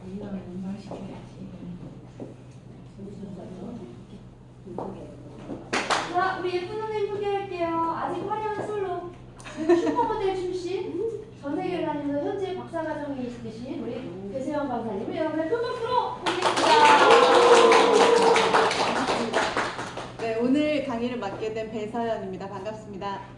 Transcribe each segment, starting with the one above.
이왕 인상시켜야지. 자, 우리 예쁜 선생님 소개할게요. 아직 화려한 솔로 그리고 슈퍼모델 출신 전 세계를 다니면서 현재 박사과정에 계신 우리 배세영 강사님을 여러분의 큰 박수로 보겠습니다. 네, 오늘 강의를 맡게 된 배서연입니다. 반갑습니다.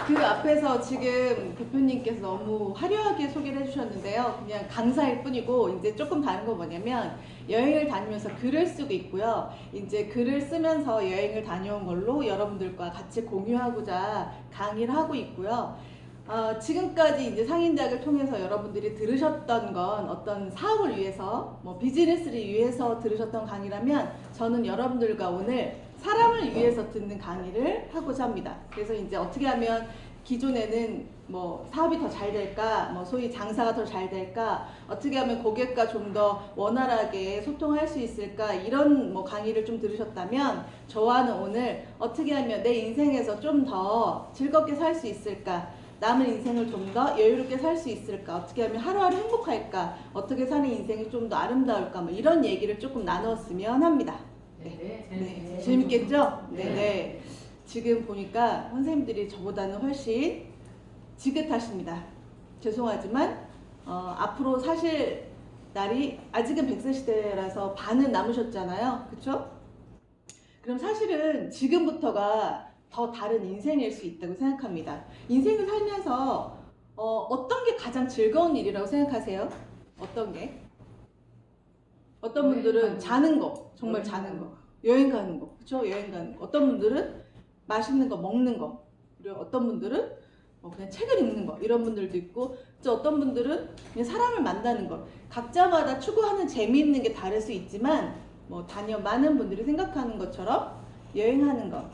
그 앞에서 지금 대표님께서 너무 화려하게 소개를 해주셨는데요. 그냥 강사일 뿐이고 이제 조금 다른 건 뭐냐면 여행을 다니면서 글을 쓰고 있고요. 이제 글을 쓰면서 여행을 다녀온 걸로 여러분들과 같이 공유하고자 강의를 하고 있고요. 지금까지 이제 상인대학을 통해서 여러분들이 들으셨던 건 어떤 사업을 위해서, 뭐 비즈니스를 위해서 들으셨던 강의라면 저는 여러분들과 오늘 사람을 위해서 듣는 강의를 하고자 합니다. 그래서 이제 어떻게 하면 기존에는 뭐 사업이 더 잘 될까, 뭐 소위 장사가 더 잘 될까, 어떻게 하면 고객과 좀 더 원활하게 소통할 수 있을까, 이런 뭐 강의를 좀 들으셨다면 저와는 오늘 어떻게 하면 내 인생에서 좀 더 즐겁게 살 수 있을까, 남은 인생을 좀 더 여유롭게 살 수 있을까, 어떻게 하면 하루하루 행복할까, 어떻게 사는 인생이 좀 더 아름다울까, 뭐 이런 얘기를 조금 나눴으면 합니다. 네, 재밌겠죠? 네. 지금 보니까 선생님들이 저보다는 훨씬 지긋하십니다. 죄송하지만 앞으로 사실 날이 아직은 100세 시대라서 반은 남으셨잖아요. 그쵸? 그럼 사실은 지금부터가 더 다른 인생일 수 있다고 생각합니다. 인생을 살면서 어떤 게 가장 즐거운 일이라고 생각하세요? 어떤 게? 어떤 분들은 자는 거, 정말 자는 거, 여행 가는 거, 그쵸? 여행 가는 거. 어떤 분들은 맛있는 거, 먹는 거, 그리고 어떤 분들은 그냥 책을 읽는 거, 이런 분들도 있고, 또 어떤 분들은 그냥 사람을 만나는 거. 각자마다 추구하는 재미있는 게 다를 수 있지만, 많은 분들이 생각하는 것처럼 여행하는 거,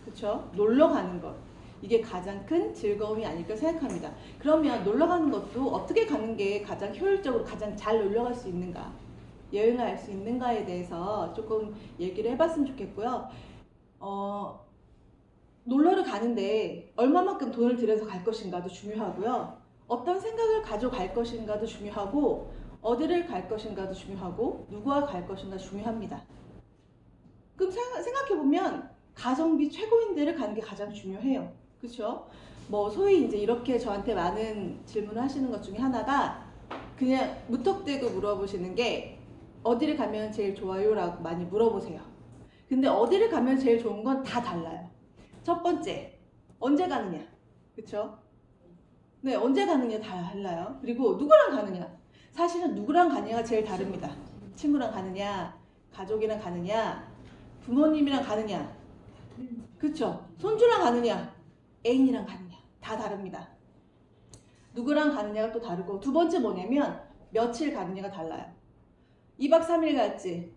그쵸? 놀러 가는 거, 이게 가장 큰 즐거움이 아닐까 생각합니다. 그러면 놀러 가는 것도 어떻게 가는 게 가장 효율적으로 가장 잘 놀러 갈 수 있는가, 여행을 할 수 있는가에 대해서 조금 얘기를 해봤으면 좋겠고요. 놀러를 가는데 얼마만큼 돈을 들여서 갈 것인가도 중요하고요. 어떤 생각을 가져갈 것인가도 중요하고, 어디를 갈 것인가도 중요하고, 누구와 갈 것인가 중요합니다. 그럼 생각해보면 가성비 최고인 데를 가는 게 가장 중요해요. 그렇죠? 소위 이제 이렇게 저한테 많은 질문을 하시는 것 중에 하나가 그냥 무턱대고 물어보시는 게 어디를 가면 제일 좋아요? 라고 많이 물어보세요. 근데 어디를 가면 제일 좋은 건 다 달라요. 첫 번째, 언제 가느냐, 그쵸? 네, 언제 가느냐 다 달라요. 그리고 누구랑 가느냐, 사실은 누구랑 가느냐가 제일 다릅니다. 친구랑 가느냐, 가족이랑 가느냐, 부모님이랑 가느냐, 그쵸? 손주랑 가느냐, 애인이랑 가느냐, 다 다릅니다. 누구랑 가느냐가 또 다르고, 두 번째 뭐냐면 며칠 가느냐가 달라요. 2박 3일 갈지,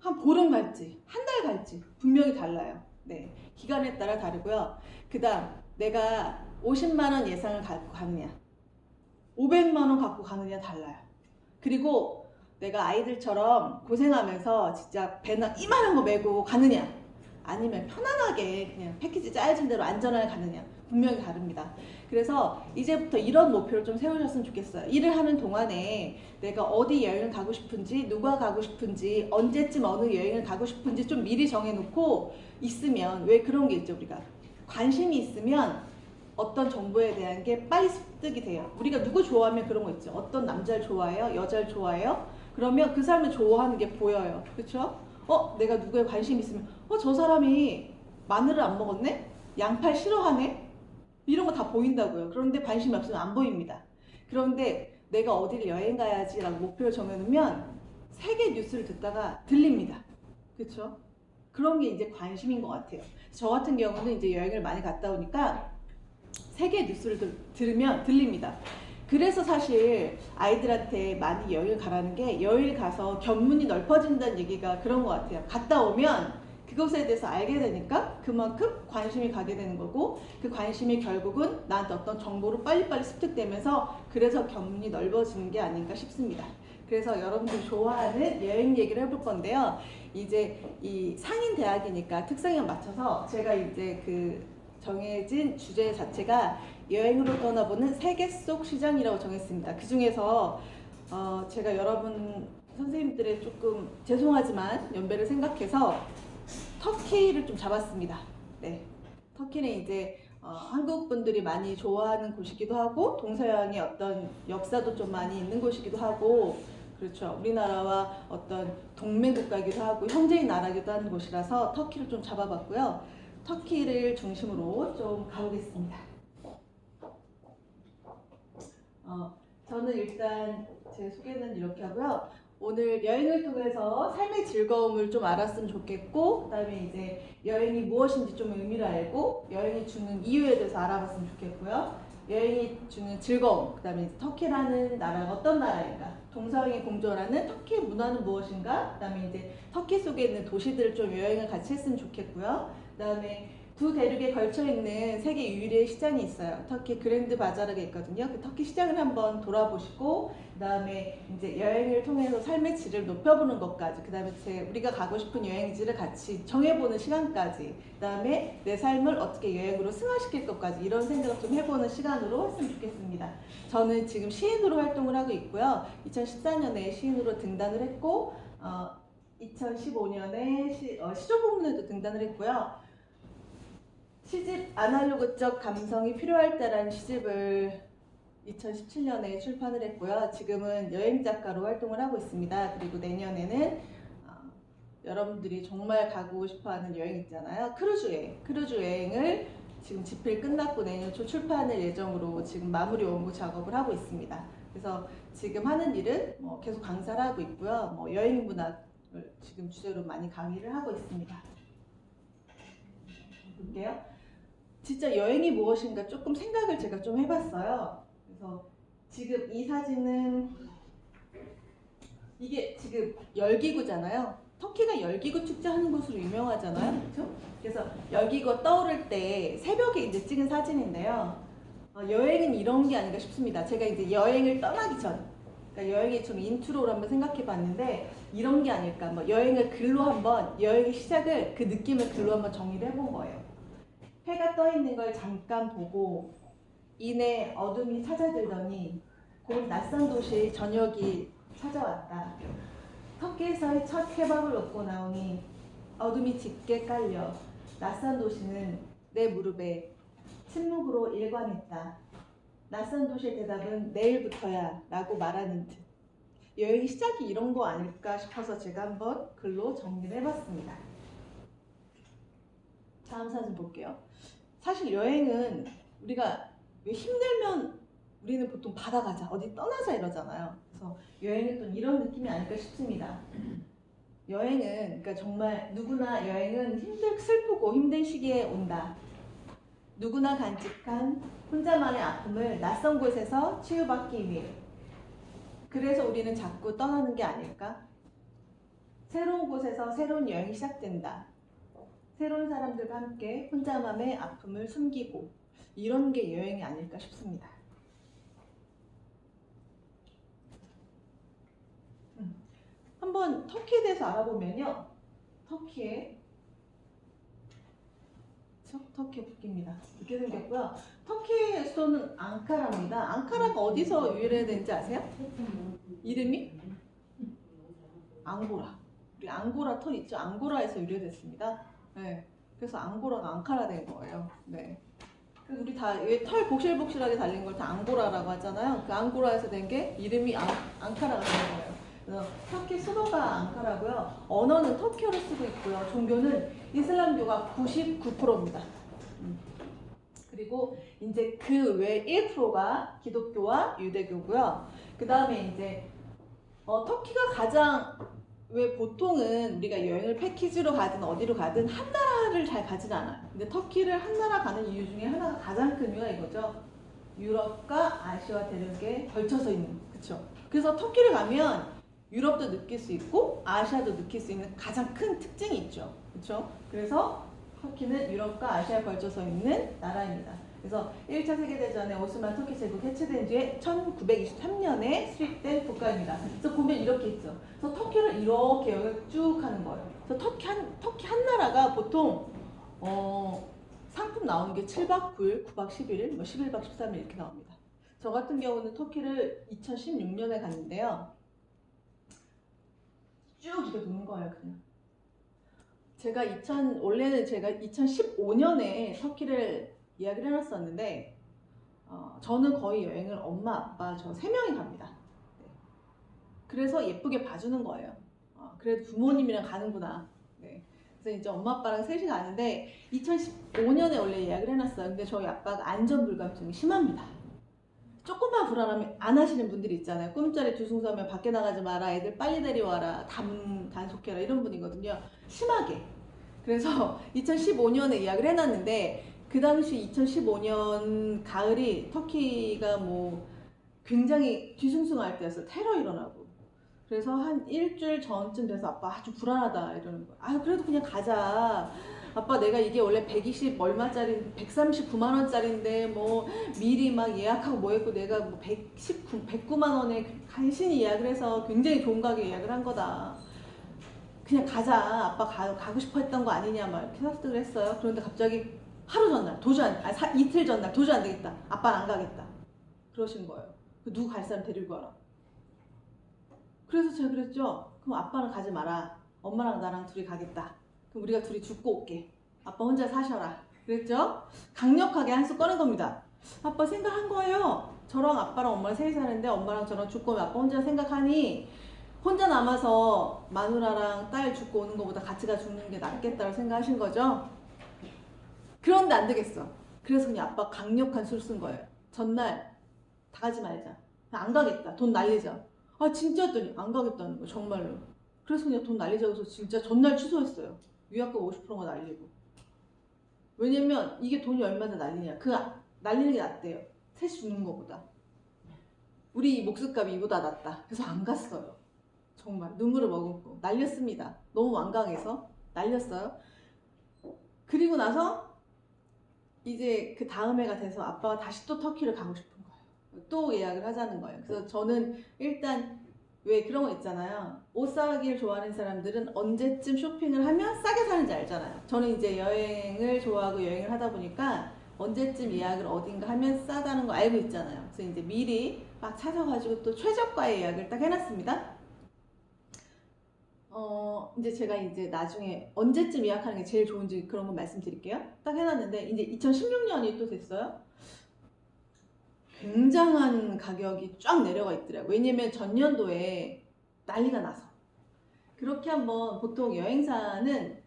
한 보름 갈지, 한 달 갈지 분명히 달라요. 네, 기간에 따라 다르고요. 그 다음, 내가 50만 원 예상을 갖고 가느냐, 500만 원 갖고 가느냐 달라요. 그리고 내가 아이들처럼 고생하면서 진짜 배낭 이만한 거 메고 가느냐, 아니면 편안하게 그냥 패키지 짜여진 대로 안전하게 가느냐, 분명히 다릅니다. 그래서 이제부터 이런 목표를 좀 세우셨으면 좋겠어요. 일을 하는 동안에 내가 어디 여행을 가고 싶은지, 누가 가고 싶은지, 언제쯤 어느 여행을 가고 싶은지 좀 미리 정해놓고 있으면, 왜 그런 게 있죠, 우리가 관심이 있으면 어떤 정보에 대한 게 빨리 습득이 돼요. 우리가 누구 좋아하면 그런 거 있죠. 어떤 남자를 좋아해요? 여자를 좋아해요? 그러면 그 사람을 좋아하는 게 보여요. 그렇죠? 내가 누구에 관심 있으면 저 사람이 마늘을 안 먹었네? 양파를 싫어하네? 이런 거 다 보인다고요. 그런데 관심이 없으면 안 보입니다. 그런데 내가 어디를 여행 가야지 라고 목표를 정해놓으면 세계 뉴스를 듣다가 들립니다. 그렇죠? 그런 게 이제 관심인 것 같아요. 저 같은 경우는 이제 여행을 많이 갔다 오니까 세계 뉴스를 들으면 들립니다. 그래서 사실 아이들한테 많이 여행을 가라는 게, 여행 가서 견문이 넓어진다는 얘기가 그런 것 같아요. 갔다 오면 그것에 대해서 알게 되니까 그만큼 관심이 가게 되는 거고, 그 관심이 결국은 나한테 어떤 정보로 빨리빨리 습득되면서 그래서 견문이 넓어지는 게 아닌가 싶습니다. 그래서 여러분들이 좋아하는 여행 얘기를 해볼 건데요. 이제 이 상인 대학이니까 특성에 맞춰서 제가 이제 그 정해진 주제 자체가 여행으로 떠나보는 세계 속 시장이라고 정했습니다. 그 중에서 제가 여러분 선생님들의 조금 죄송하지만 연배를 생각해서 터키를 좀 잡았습니다. 네, 터키는 이제 한국 분들이 많이 좋아하는 곳이기도 하고 동서양의 어떤 역사도 좀 많이 있는 곳이기도 하고 그렇죠. 우리나라와 어떤 동맹국가이기도 하고 형제인 나라기도 하는 곳이라서 터키를 좀 잡아봤고요. 터키를 중심으로 좀 가보겠습니다. 저는 일단 제 소개는 이렇게 하고요. 오늘 여행을 통해서 삶의 즐거움을 좀 알았으면 좋겠고, 그다음에 이제 여행이 무엇인지 좀 의미를 알고, 여행이 주는 이유에 대해서 알아봤으면 좋겠고요. 여행이 주는 즐거움, 그다음에 이제 터키라는 나라가 어떤 나라인가, 동서양이 공존하는 터키의 문화는 무엇인가, 그다음에 이제 터키 속에 있는 도시들을 좀 여행을 같이 했으면 좋겠고요. 그다음에 두 대륙에 걸쳐 있는 세계 유일의 시장이 있어요. 터키 그랜드 바자르가 있거든요. 그 터키 시장을 한번 돌아보시고, 그다음에 이제 여행을 통해서 삶의 질을 높여보는 것까지, 그다음에 우리가 가고 싶은 여행지를 같이 정해보는 시간까지, 그다음에 내 삶을 어떻게 여행으로 승화시킬 것까지 이런 생각을 좀 해보는 시간으로 했으면 좋겠습니다. 저는 지금 시인으로 활동을 하고 있고요. 2014년에 시인으로 등단을 했고, 2015년에 시조본문에도 등단을 했고요. 시집 아날로그적 감성이 필요할 때라는 시집을 2017년에 출판을 했고요. 지금은 여행 작가로 활동을 하고 있습니다. 그리고 내년에는 여러분들이 정말 가고 싶어하는 여행 있잖아요. 크루즈 여행을 지금 집필 끝났고 내년 초 출판을 예정으로 지금 마무리 원고 작업을 하고 있습니다. 그래서 지금 하는 일은 계속 강사를 하고 있고요. 여행 문학을 지금 주제로 많이 강의를 하고 있습니다. 볼게요. 진짜 여행이 무엇인가 조금 생각을 제가 좀 해봤어요. 그래서 지금 이 사진은 이게 지금 열기구잖아요. 터키가 열기구 축제하는 곳으로 유명하잖아요. 그렇죠? 그래서 열기구가 떠오를 때 새벽에 이제 찍은 사진인데요. 여행은 이런 게 아닌가 싶습니다. 제가 이제 여행을 떠나기 전, 그러니까 여행의 좀 인트로를 한번 생각해봤는데 이런 게 아닐까. 여행을 글로 한번 여행의 시작을 그 느낌을 글로 한번 정리를 해본 거예요. 해가 떠 있는 걸 잠깐 보고 이내 어둠이 찾아들더니 곧 낯선 도시의 저녁이 찾아왔다. 터키에서의 첫 케밥을 먹고 나오니 어둠이 짙게 깔려 낯선 도시는 내 무릎에 침묵으로 일관했다. 낯선 도시의 대답은 내일부터야 라고 말하는 듯. 여행의 시작이 이런 거 아닐까 싶어서 제가 한번 글로 정리를 해봤습니다. 다음 사진 볼게요. 사실 여행은 우리가 왜 힘들면 우리는 보통 바다 가자, 어디 떠나자 이러잖아요. 그래서 여행은 또 이런 느낌이 아닐까 싶습니다. 여행은 그러니까 정말 누구나 여행은 슬프고 힘든 시기에 온다. 누구나 간직한 혼자만의 아픔을 낯선 곳에서 치유받기 위해. 그래서 우리는 자꾸 떠나는 게 아닐까? 새로운 곳에서 새로운 여행이 시작된다. 새로운 사람들과 함께 혼자만의 아픔을 숨기고 이런 게 여행이 아닐까 싶습니다. 한번 터키에 대해서 알아보면요. 터키의 국기입니다. 이렇게 생겼고요. 터키의 수도는 앙카라입니다. 앙카라가 어디서 유래된지 아세요? 이름이? 앙고라. 우리 앙고라 털 있죠? 앙고라에서 유래됐습니다. 네, 그래서 앙고라가 앙카라 된 거예요. 네. 우리 다 털 복실복실하게 달린 걸 다 앙고라라고 하잖아요. 그 앙고라에서 된 게 이름이 앙카라가 된 거예요. 그래서 터키 수도가 앙카라고요. 언어는 터키어를 쓰고 있고요. 종교는 이슬람교가 99%입니다. 그리고 이제 그 외 1%가 기독교와 유대교고요. 그 다음에 이제 터키가 가장 왜 보통은 우리가 여행을 패키지로 가든 어디로 가든 한 나라를 잘 가진 않아요. 근데 터키를 한 나라 가는 이유 중에 하나가 가장 큰 이유가 이거죠. 유럽과 아시아 대륙에 걸쳐서 있는, 그렇죠? 그래서 터키를 가면 유럽도 느낄 수 있고 아시아도 느낄 수 있는 가장 큰 특징이 있죠. 그렇죠? 그래서 터키는 유럽과 아시아에 걸쳐서 있는 나라입니다. 그래서 1차 세계대전에 오스만 터키 제국 해체된 뒤에 1923년에 수립된 국가입니다. 그래서 보면 이렇게 있죠. 그래서 터키를 이렇게 여기 쭉 하는 거예요. 그래서 터키 한 나라가 보통 상품 나오는 게 7박 9일, 9박 11일, 뭐 11박 13일 이렇게 나옵니다. 저 같은 경우는 터키를 2016년에 갔는데요. 쭉 이렇게 도는 거예요, 그냥. 원래는 제가 2015년에 터키를 예약을 해놨었는데, 저는 거의 여행을 엄마, 아빠, 저 3명이 갑니다. 네. 그래서 예쁘게 봐주는 거예요. 그래도 부모님이랑 가는구나. 네. 그래서 이제 엄마, 아빠랑 셋이 가는데, 2015년에 원래 예약을 해놨어요. 근데 저희 아빠가 안전불감증이 심합니다. 조금만 불안하면 안 하시는 분들이 있잖아요. 꿈자리 두숭서면 밖에 나가지 마라, 애들 빨리 데려와라, 단속해라, 이런 분이거든요. 심하게. 그래서 2015년에 예약을 해놨는데, 그 당시 2015년 가을이 터키가 뭐 굉장히 뒤숭숭할 때였어요. 테러 일어나고. 그래서 한 일주일 전쯤 돼서 아빠 아주 불안하다 이러는 거야. 아, 그래도 그냥 가자. 아빠, 내가 이게 원래 120 얼마짜리, 139만 원짜리인데 뭐 미리 막 예약하고 뭐 했고 내가 뭐 109만 원에 간신히 예약을 해서 굉장히 좋은 가격에 예약을 한 거다. 그냥 가자. 아빠 가고 싶어 했던 거 아니냐 막 이렇게 설득을 했어요. 그런데 갑자기 하루 전날 이틀 전날 도저히 안 되겠다. 아빠는 안 가겠다. 그러신 거예요. 누구 갈 사람 데리고 가라. 그래서 제가 그랬죠. 그럼 아빠는 가지 마라. 엄마랑 나랑 둘이 가겠다. 그럼 우리가 둘이 죽고 올게. 아빠 혼자 사셔라. 그랬죠? 강력하게 한 수 꺼낸 겁니다. 아빠 생각한 거예요. 저랑 아빠랑 엄마랑 셋이 사는데 엄마랑 저랑 죽고 오면 아빠 혼자 생각하니 혼자 남아서 마누라랑 딸 죽고 오는 것보다 같이 가 죽는 게 낫겠다고 생각하신 거죠? 그런데 안 되겠어. 그래서 그냥 아빠 강력한 수를 쓴 거예요. 전날 다 가지 말자. 안 가겠다. 돈 날리자. 아, 진짜였더니 안 가겠다는 거예요. 정말로. 그래서 그냥 돈 날리자고 해서 진짜 전날 취소했어요. 위약금 50%가 날리고. 왜냐면 이게 돈이 얼마나 날리냐. 날리는 게 낫대요. 셋이 죽는 거보다. 우리 목숨값이 이보다 낫다. 그래서 안 갔어요. 정말 눈물을 머금고 날렸습니다. 너무 완강해서 날렸어요. 그리고 나서 이제 그 다음 해가 돼서 아빠가 다시 또 터키를 가고 싶은 거예요. 또 예약을 하자는 거예요. 그래서 저는 일단 왜 그런 거 있잖아요. 옷 사기를 좋아하는 사람들은 언제쯤 쇼핑을 하면 싸게 사는지 알잖아요. 저는 이제 여행을 좋아하고 여행을 하다 보니까 언제쯤 예약을 어딘가 하면 싸다는 거 알고 있잖아요. 그래서 이제 미리 막 찾아가지고 또 최저가의 예약을 딱 해놨습니다. 이제 제가 이제 나중에 언제쯤 예약하는 게 제일 좋은지 그런 거 말씀드릴게요. 딱 해놨는데 이제 2016년이 또 됐어요. 굉장한 가격이 쫙 내려가 있더라고요. 왜냐면 전년도에 난리가 나서. 그렇게 한번 보통 여행사는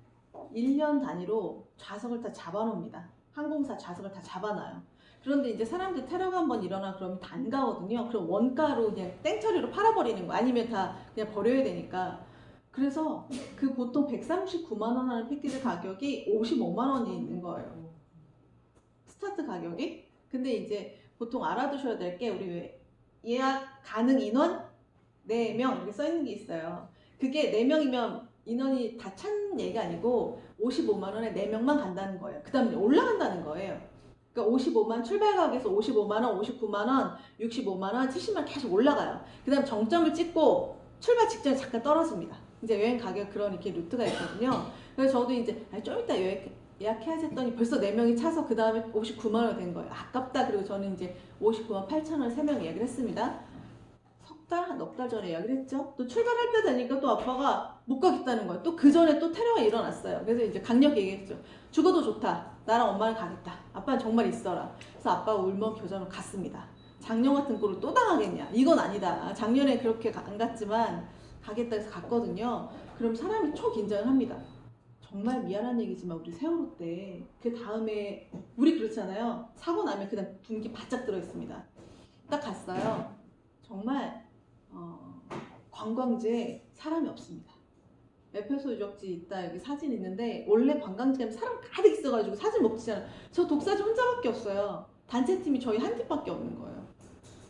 1년 단위로 좌석을 다 잡아놓습니다. 항공사 좌석을 다 잡아놔요. 그런데 이제 사람들 테러가 한번 일어나 그러면 다 안 가거든요. 그럼 원가로 그냥 땡처리로 팔아버리는 거 아니면 다 그냥 버려야 되니까. 그래서 그 보통 139만 원 하는 패키지 가격이 55만 원이 있는 거예요. 스타트 가격이. 근데 이제 보통 알아두셔야 될 게 우리 예약 가능 인원 4명 이렇게 써 있는 게 있어요. 그게 4명이면 인원이 다 찬 얘기가 아니고 55만 원에 4명만 간다는 거예요. 그 다음에 올라간다는 거예요. 그러니까 55만 출발 가격에서 55만 원, 59만 원, 65만 원, 70만 원 계속 올라가요. 그 다음 정점을 찍고 출발 직전에 잠깐 떨어집니다. 이제 여행 가격 그런 이렇게 루트가 있거든요. 그래서 저도 이제 좀 이따 예약해야지 했더니 벌써 4명이 차서 그 다음에 59만 원이 된 거예요. 아깝다. 그리고 저는 이제 59만 8천 원 3명 예약을 했습니다. 넉 달 전에 예약을 했죠. 또 출발할 때 되니까 또 아빠가 못 가겠다는 거예요. 또 그 전에 또 테러가 일어났어요. 그래서 이제 강력 얘기했죠. 죽어도 좋다. 나랑 엄마는 가겠다. 아빠는 정말 있어라. 그래서 아빠가 울먹교정을 갔습니다. 작년 같은 꼴을 또 당하겠냐. 이건 아니다. 작년에 그렇게 안 갔지만 가겠다 해서 갔거든요. 그럼 사람이 초긴장을 합니다. 정말 미안한 얘기지만 우리 세월호 때 그 다음에 우리 그렇잖아요. 사고 나면 그다음 분기 바짝 들어있습니다. 딱 갔어요. 정말 관광지에 사람이 없습니다. 에페소 유적지 있다 여기 사진 있는데 원래 관광지에 사람 가득 있어가지고 사진 못 찍잖아요. 저 독사진 혼자밖에 없어요. 단체팀이 저희 한 팀밖에 없는 거예요.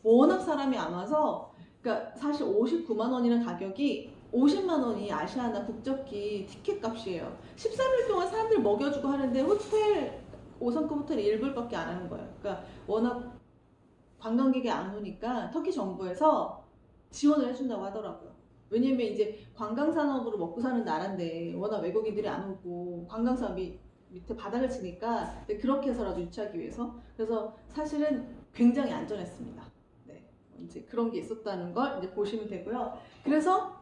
워낙 사람이 안 와서 그러니까 사실 59만 원이라는 가격이 50만 원이 아시아나 국적기 티켓 값이에요. 13일 동안 사람들 먹여주고 하는데 호텔 5성급 호텔이 1불밖에 안 하는 거예요. 그러니까 워낙 관광객이 안 오니까 터키 정부에서 지원을 해준다고 하더라고요. 왜냐면 이제 관광산업으로 먹고 사는 나라인데 워낙 외국인들이 안 오고 관광산업이 밑에 바닥을 치니까 그렇게 해서라도 유치하기 위해서. 그래서 사실은 굉장히 안전했습니다. 네, 이제 그런 게 있었다는 걸 이제 보시면 되고요. 그래서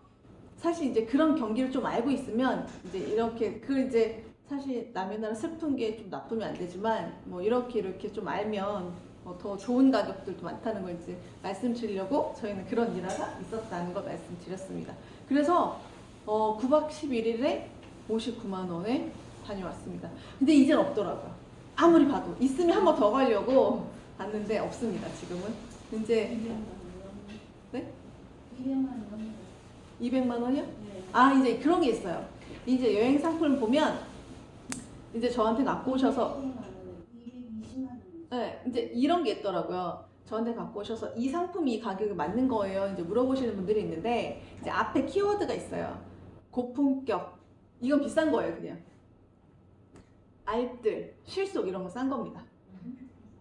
사실 이제 그런 경기를 좀 알고 있으면 이제 이렇게 이제 사실 남의 나라 슬픈 게 좀 나쁘면 안 되지만 뭐 이렇게 좀 알면 더 좋은 가격들도 많다는 걸 이제 말씀드리려고 저희는 그런 일화가 있었다는 걸 말씀드렸습니다. 그래서 9박 11일에 59만 원에 다녀왔습니다. 근데 이젠 없더라고요. 아무리 봐도 있으면 한 번 더 가려고 봤는데 없습니다. 지금은 이제 네? 200만 원. 200만 원이요? 네. 아, 이제 그런 게 있어요. 이제 여행 상품을 보면 이제 저한테 갖고 오셔서 220만 원. 네, 이제 이런 게 있더라고요. 저한테 갖고 오셔서 이 상품이 이 가격이 맞는 거예요. 이제 물어보시는 분들이 있는데 이제 앞에 키워드가 있어요. 고품격. 이건 비싼 거예요, 그냥. 알뜰, 실속 이런 거 싼 겁니다.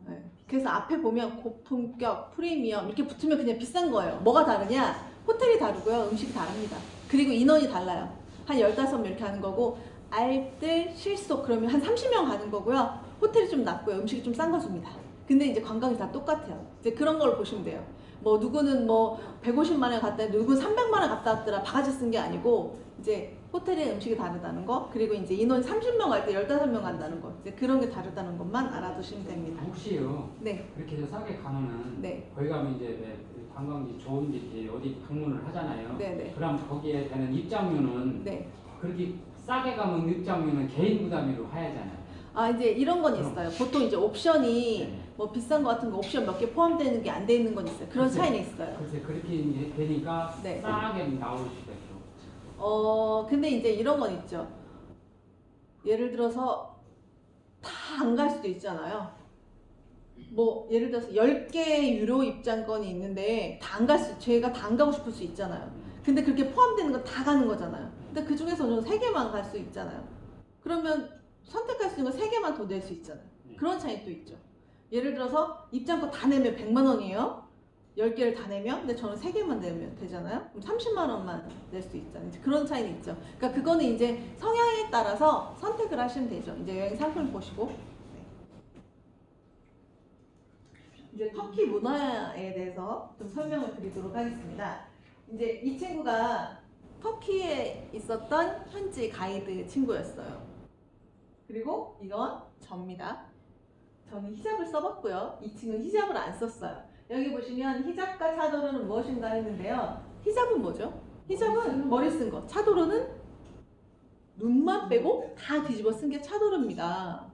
네. 그래서 앞에 보면 고품격, 프리미엄 이렇게 붙으면 그냥 비싼 거예요. 뭐가 다르냐? 호텔이 다르고요. 음식이 다릅니다. 그리고 인원이 달라요. 한 15명 이렇게 하는 거고 알뜰, 실속 그러면 한 30명 가는 거고요. 호텔이 좀 낮고요. 음식이 좀 싼 거 줍니다. 근데 이제 관광이 다 똑같아요. 이제 그런 걸 보시면 돼요. 뭐 누구는 뭐 150만 원 갔다 누구는 300만 원 갔다 왔더라. 바가지 쓴 게 아니고 이제 호텔의 음식이 다르다는 거, 그리고 이제 인원이 30명 갈 때 15명 간다는 거, 이제 그런 게 다르다는 것만 알아두시면 됩니다. 혹시요 네, 그렇게 해서 싸게 가면은 네, 거기 가면 이제 관광지 좋은 데 이렇게 어디 방문을 하잖아요. 네, 네, 그럼 거기에 되는 입장료는 네. 그렇게 싸게 가면 입장료는 개인 부담으로 하야잖아요. 아, 이제 이런 건 있어요. 보통 이제 옵션이 네. 뭐 비싼 거 같은 거 옵션 몇 개 포함되는 게 안 돼 있는 건 있어요. 그런 글쎄. 차이는 있어요. 글쎄 그렇게 이제 되니까 네. 싸게 나올 수도 있고. 근데 이제 이런 건 있죠. 예를 들어서 다 안 갈 수도 있잖아요. 뭐 예를 들어서 10개 유료 입장권이 있는데 다 안 갈 수, 제가 다 안 가고 싶을 수 있잖아요. 근데 그렇게 포함되는 건 다 가는 거잖아요. 근데 그 중에서 저는 3개만 갈 수 있잖아요. 그러면 선택할 수 있는 건 3개만 더 낼 수 있잖아요. 그런 차이 또 있죠. 예를 들어서 입장권 다 내면 100만 원이에요. 10개를 다 내면, 근데 저는 3개만 내면 되잖아요. 그럼 30만 원만 낼 수 있잖아요. 이제 그런 차이는 있죠. 그러니까 그거는 이제 성향에 따라서 선택을 하시면 되죠. 이제 여행 상품 보시고. 네. 이제 터키 문화에 대해서 좀 설명을 드리도록 하겠습니다. 이제 이 친구가 터키에 있었던 현지 가이드 친구였어요. 그리고 이건 저입니다. 저는 히잡을 써봤고요. 이 친구는 히잡을 안 썼어요. 여기 보시면 히잡과 차도르는 무엇인가 했는데요. 히잡은 뭐죠? 히잡은 머리 쓴 거. 차도르는 눈만 빼고 다 뒤집어 쓴 게 차도르입니다.